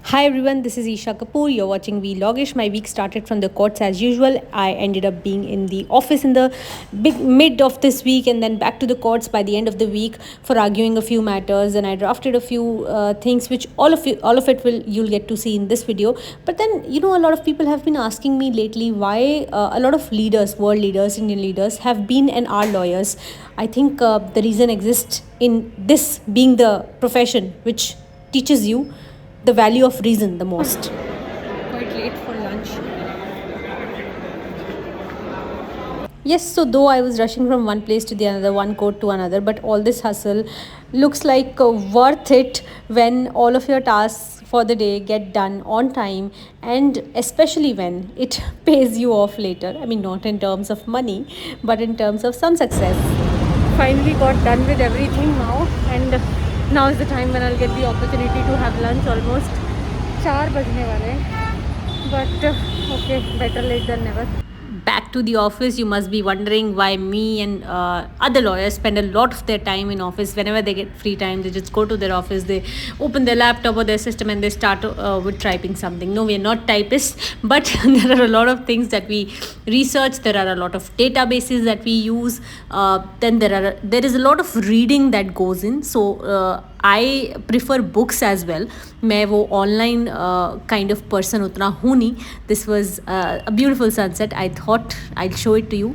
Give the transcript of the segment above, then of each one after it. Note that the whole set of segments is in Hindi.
Hi everyone, this is Isha Kapoor. You're watching Vlogish. My week started from the courts as usual. I ended up being in the office in the big mid of this week and then back to the courts by the end of the week for arguing a few matters. And I drafted a few things which all of it will you'll get to see in this video. But then a lot of people have been asking me lately why a lot of leaders, world leaders, Indian leaders, have been and are lawyers. I think the reason exists in this being the profession which teaches you the value of reason the most. Quite late for lunch. Yes, so though I was rushing from one place to the another, one court to another, but all this hustle looks like worth it when all of your tasks for the day get done on time, and especially when it pays you off later. I mean, not in terms of money, but in terms of some success. Finally got done with everything now, and now is the time when I'll get the opportunity to have lunch. Almost 4 बजने वाले हैं, but okay, better late than never. Back to the office. You must be wondering why me and other lawyers spend a lot of their time in office. Whenever they get free time, they just go to their office, they open their laptop or their system, and they start with typing something. No, we are not typists, but there are a lot of things that we research. There are a lot of databases that we use. Then there is a lot of reading that goes in. So I prefer books as well. मैं वो ऑनलाइन काइंड ऑफ पर्सन उतना हूँ नहीं. This was a beautiful sunset. I thought I show it to you.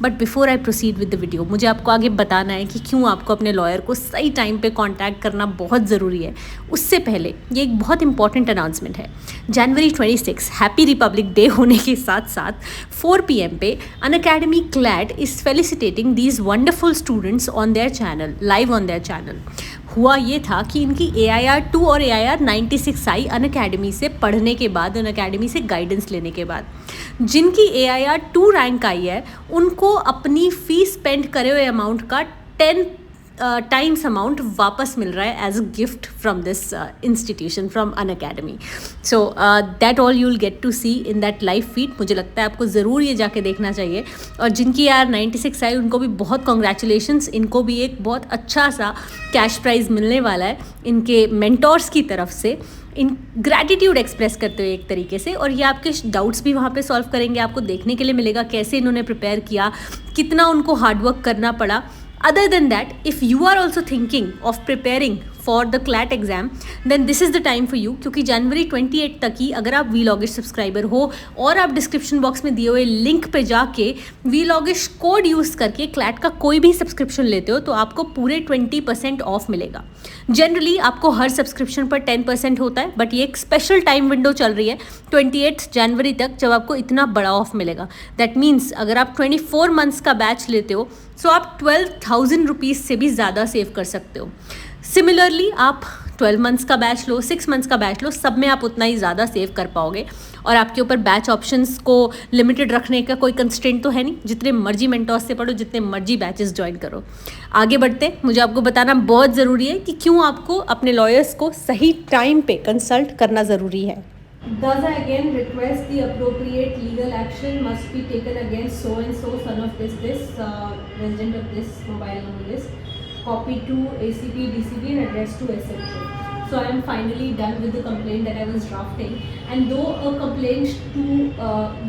But before I proceed with the video, मुझे आपको आगे बताना है कि क्यों आपको अपने लॉयर को सही टाइम पे कांटेक्ट करना बहुत ज़रूरी है. उससे पहले ये एक बहुत इंपॉर्टेंट अनाउंसमेंट है. जनवरी 26 हैप्पी रिपब्लिक डे होने के साथ साथ 4 PM पे Unacademy CLAT is felicitating these wonderful students on their channel, live on their channel. हुआ ये था कि इनकी AIR 2 और AIR 96 आई अनअकैडमी से पढ़ने के बाद, अनअकैडमी से गाइडेंस लेने के बाद. जिनकी AIR 2 रैंक आई है उनको अपनी फ़ीस स्पेंड करे हुए अमाउंट का 10 टाइम्स अमाउंट वापस मिल रहा है as a gift from this institution, from Unacademy. So that all you will get to see in that live feed. मुझे लगता है आपको ज़रूर ये जाके देखना चाहिए. और जिनकी यार 96 आई उनको भी बहुत कॉन्ग्रेचुलेशंस. इनको भी एक बहुत अच्छा सा कैश प्राइज़ मिलने वाला है इनके मेंटोर्स की तरफ से, इन ग्रैटिट्यूड एक्सप्रेस करते हुए एक तरीके से. और ये आपके डाउट्स भी वहाँ पे सॉल्व करेंगे. आपको देखने के लिए मिलेगा कैसे इन्होंने प्रिपेयर किया, कितना उनको हार्डवर्क करना पड़ा. Other than that, if you are also thinking of preparing for the CLAT exam, then this is the time for you. क्योंकि जनवरी 28 तक ही अगर आप वीलॉगिश सब्सक्राइबर हो और आप डिस्क्रिप्शन बॉक्स में दिए हुए लिंक पे जाके वीलॉगिश कोड यूज़ करके CLAT का कोई भी सब्सक्रिप्शन लेते हो तो आपको पूरे 20% ऑफ मिलेगा. जनरली आपको हर सब्सक्रिप्शन पर 10% होता है, बट ये एक स्पेशल टाइम विंडो चल रही है 28 जनवरी तक जब आपको इतना बड़ा ऑफ मिलेगा. दैट मीन्स अगर आप 24 मंथ्स का बैच लेते हो सो आप 12,000 रुपीज़ से भी ज़्यादा सेव कर सकते हो. सिमिलरली आप 12 मंथ्स का बैच लो, 6 मंथ्स का बैच लो, सब में आप उतना ही ज़्यादा सेव कर पाओगे. और आपके ऊपर बैच ऑप्शंस को लिमिटेड रखने का कोई कंस्ट्रेंट तो है नहीं. जितने मर्जी मेंटोर्स से पढ़ो, जितने मर्जी बैचेस ज्वाइन करो. आगे बढ़ते, मुझे आपको बताना बहुत ज़रूरी है कि क्यों आपको अपने लॉयर्स को सही टाइम पे कंसल्ट करना ज़रूरी है. Thus, I again request the appropriate legal action must be taken against so and so, son of this, resident of this, mobile number this, copy to ACP, DCP and address to SHO. So I am finally done with the complaint that I was drafting. And though a complaint to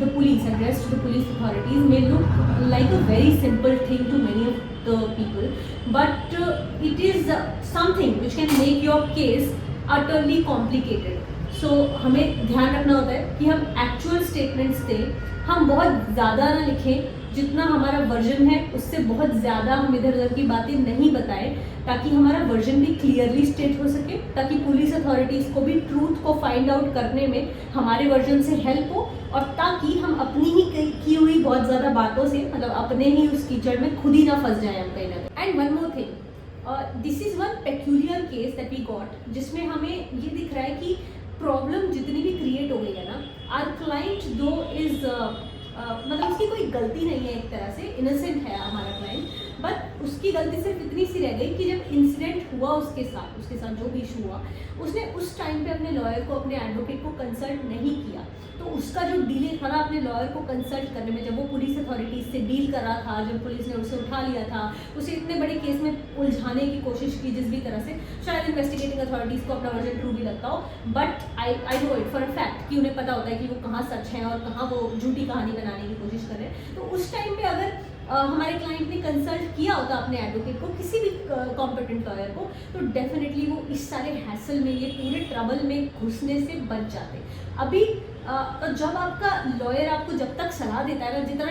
the police, addressed to the police authorities, may look like a very simple thing to many of the people, but it is something which can make your case utterly complicated. सो हमें ध्यान रखना होता है कि हम एक्चुअल स्टेटमेंट्स दें. हम बहुत ज़्यादा ना लिखें, जितना हमारा वर्जन है उससे बहुत ज़्यादा हम इधर उधर की बातें नहीं बताएं, ताकि हमारा वर्जन भी क्लियरली स्टेट हो सके, ताकि पुलिस अथॉरिटीज़ को भी ट्रूथ को फाइंड आउट करने में हमारे वर्जन से हेल्प हो, और ताकि हम अपनी ही की हुई बहुत ज़्यादा बातों से, मतलब अपने ही उस कीचड़ में खुद ही ना फंस जाएं हम कहीं ना कहीं. And one more thing, this is one peculiar case that we got, जिसमें हमें ये दिख रहा है कि प्रॉब्लम जितनी भी क्रिएट हो गई है ना, आर क्लाइंट दो इज मतलब उसकी कोई गलती नहीं है, एक तरह से इनोसेंट है हमारा क्लाइंट, बट उसकी गलती सिर्फ इतनी सी रह गई कि जब इंसिडेंट हुआ उसके साथ जो भी इशू हुआ, उसने उस टाइम पे अपने लॉयर को, अपने एडवोकेट को कंसल्ट नहीं किया. तो उसका जो डिले था ना अपने लॉयर को कंसल्ट करने में, जब वो पुलिस अथॉरिटीज़ से डील कर रहा था, जब पुलिस ने उसे उठा लिया था, उसे इतने बड़े केस में उलझाने की कोशिश की जिस भी तरह से, शायद इन्वेस्टिगेटिंग अथॉरिटीज़ को अपना वर्जन ट्रू भी लगता हो, but I know it for a fact कि उन्हें पता होता है कि वो कहाँ सच है और कहाँ वो झूठी कहानी बनाने की कोशिश कर रहे हैं। तो उस टाइम पे अगर हमारे क्लाइंट ने कंसल्ट किया होता अपने एडवोकेट को, किसी भी कॉम्पिटेंट लॉयर को, तो डेफिनेटली वो इस सारे हैसल में, ये पूरे ट्रबल में घुसने से बच जाते। अभी तो जब आपका लॉयर आपको जब तक सलाह देता है, जितना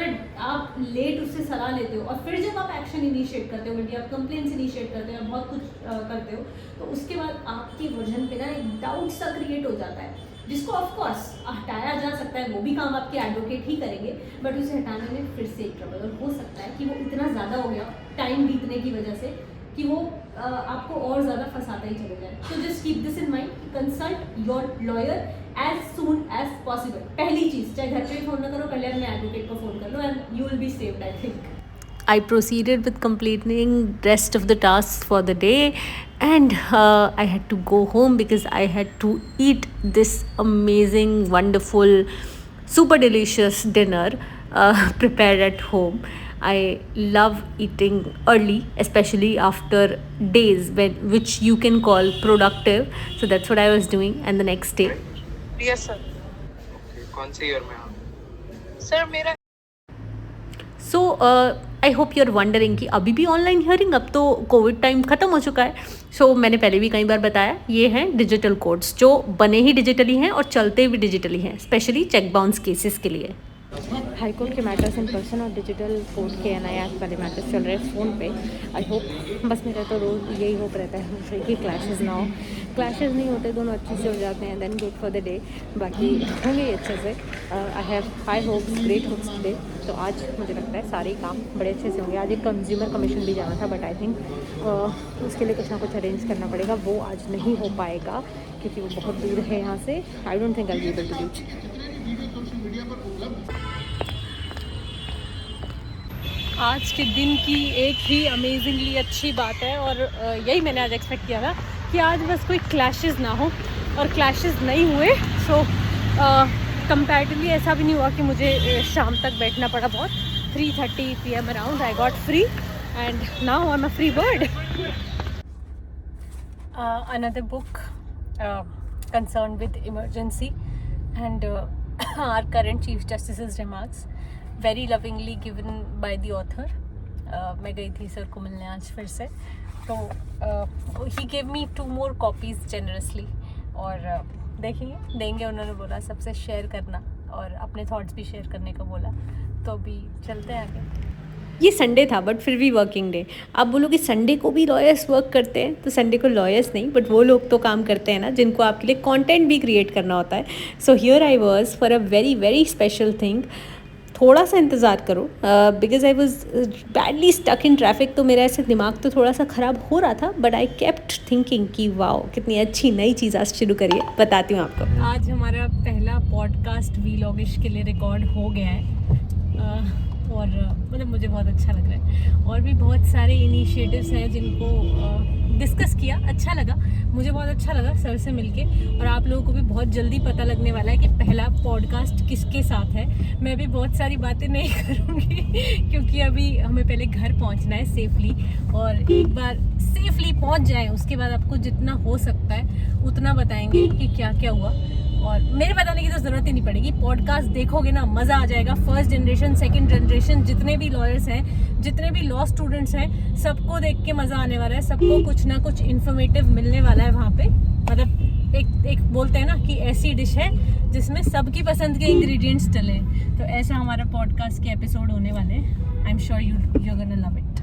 आप लेट उससे सलाह लेते हो और फिर जब आप एक्शन इनिशिएट करते हो, बल्कि आप कंप्लेंट्स इनिशिएट करते हो या बहुत कुछ करते हो, तो उसके बाद आपकी वर्जन पे ना एक डाउट सा क्रिएट हो जाता है, जिसको ऑफ कोर्स हटाया जा सकता है, वो भी काम आपके एडवोकेट ही करेंगे, बट उसे हटाने में फिर से एक ट्रबल। और हो सकता है कि वो इतना ज़्यादा हो गया टाइम बीतने की वजह से कि वो आपको और ज़्यादा फंसाता ही चले जाए। तो just keep this in mind, consult your lawyer as soon as possible. पहली चीज़, चाहे घर पे फ़ोन ना करो, पहले अपने एडवोकेट को फ़ोन कर लो and you will be saved, I think. I proceeded with completing rest of the tasks for the day, and I had to go home because I had to eat this amazing, wonderful, super delicious dinner prepared at home. I love eating early, especially after days which you can call productive. So that's what I was doing, and the next day. Yes sir. Okay, कौन से ईयर में आप? सर मेरा so I hope you are wondering कि अभी भी ऑनलाइन हियरिंग, अब तो कोविड टाइम ख़त्म हो चुका है। सो मैंने पहले भी कई बार बताया, ये हैं डिजिटल कोर्ट्स जो बने ही डिजिटली हैं और चलते भी डिजिटली हैं, स्पेशली चेक बाउंस केसेस के लिए। हाई कोर्ट के मैटर्स इन पर्सन और डिजिटल कोर्ट के NI एक्ट वाले मैटर्स चल रहे हैं फ़ोन पे। आई होप, बस मेरा तो रोज़ यही होप रहता है हमेशा कि क्लैशेस ना हो। क्लैशेस नहीं होते, दोनों अच्छे से हो जाते हैं, then good for the day. बाकी होंगे अच्छे से। I have high hopes, great hopes today. तो आज मुझे लगता है सारे काम बड़े अच्छे से होंगे। आज एक कंज्यूमर कमीशन भी जाना था, बट आई थिंक उसके लिए कुछ ना कुछ अरेंज करना पड़ेगा। वो आज नहीं हो पाएगा क्योंकि वो बहुत दूर है यहाँ से। I don't think I will be able to reach. आज के दिन की एक ही अमेजिंगली अच्छी बात है, और यही मैंने आज एक्सपेक्ट किया था कि आज बस कोई क्लैशेस ना हो, और क्लैशेस नहीं हुए। सो कंपैरेटिवली ऐसा भी नहीं हुआ कि मुझे शाम तक बैठना पड़ा बहुत। 3:30 PM around I got free and now I am a free bird. Another book concerned with emergency and our current Chief Justice's remarks, very lovingly given by the author. मैं गई थी सर को मिलने आज फिर से, तो he gave me 2 more copies generously, और देखेंगे, देंगे। उन्होंने बोला सबसे शेयर करना और अपने थॉट्स भी शेयर करने का बोला, तो अभी चलते हैं आगे। ये संडे था बट फिर भी वर्किंग डे। आप बोलो कि संडे को भी लॉयर्स वर्क करते हैं, तो संडे को लॉयर्स नहीं, बट वो लोग तो काम करते हैं ना जिनको आपके लिए कंटेंट भी क्रिएट करना होता है। So here I was for a very very special thing. थोड़ा सा इंतज़ार करो, because I was badly stuck in traffic. तो मेरा ऐसे दिमाग तो थोड़ा सा ख़राब हो रहा था, बट आई केप्ट थिंकिंग कि वाओ कितनी अच्छी नई चीज़ आज शुरू करिए। बताती हूँ आपको। आज हमारा पहला पॉडकास्ट वीलॉगिश के लिए रिकॉर्ड हो गया है, और मतलब मुझे बहुत अच्छा लग रहा है। और भी बहुत सारे इनिशिएटिव्स हैं जिनको डिस्कस किया, अच्छा लगा, मुझे बहुत अच्छा लगा सर से मिलके। और आप लोगों को भी बहुत जल्दी पता लगने वाला है कि पहला पॉडकास्ट किसके साथ है। मैं भी बहुत सारी बातें नहीं करूँगी क्योंकि अभी हमें पहले घर पहुँचना है सेफली, और एक बार सेफली पहुँच जाए उसके बाद आपको जितना हो सकता है उतना बताएंगे कि क्या क्या हुआ। और मेरे बताने की तो ज़रूरत ही नहीं पड़ेगी, पॉडकास्ट देखोगे ना मज़ा आ जाएगा। फर्स्ट जनरेशन, सेकंड जनरेशन, जितने भी लॉयर्स हैं, जितने भी लॉ स्टूडेंट्स हैं, सबको देख के मज़ा आने वाला है। सबको कुछ ना कुछ इन्फॉर्मेटिव मिलने वाला है वहाँ पे। मतलब एक बोलते हैं ना कि ऐसी डिश है जिसमें सबकी पसंद के इंग्रेडिएंट्स डले, तो ऐसा हमारा पॉडकास्ट के एपिसोड होने वाले हैं। I am sure you gonna love it.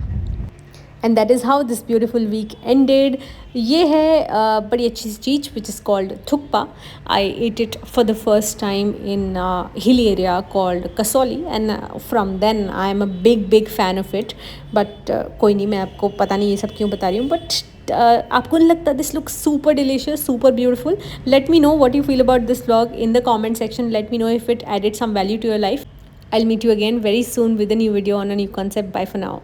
And that is how this beautiful week ended. ये है बड़ी अच्छी चीज़ which is called thukpa. I ate it for the first time in hill area called Kasauli, and from then I am a big fan of it. But कोई नहीं, मैं आपको पता नहीं ये सब क्यों बता रही हूँ, बट आपको नहीं लगता this looks super delicious, super beautiful? Let me know what you feel about this vlog in the comment section. Let me know if it added some value to your life. I'll meet you again very soon with a new video on a new concept. Bye for now.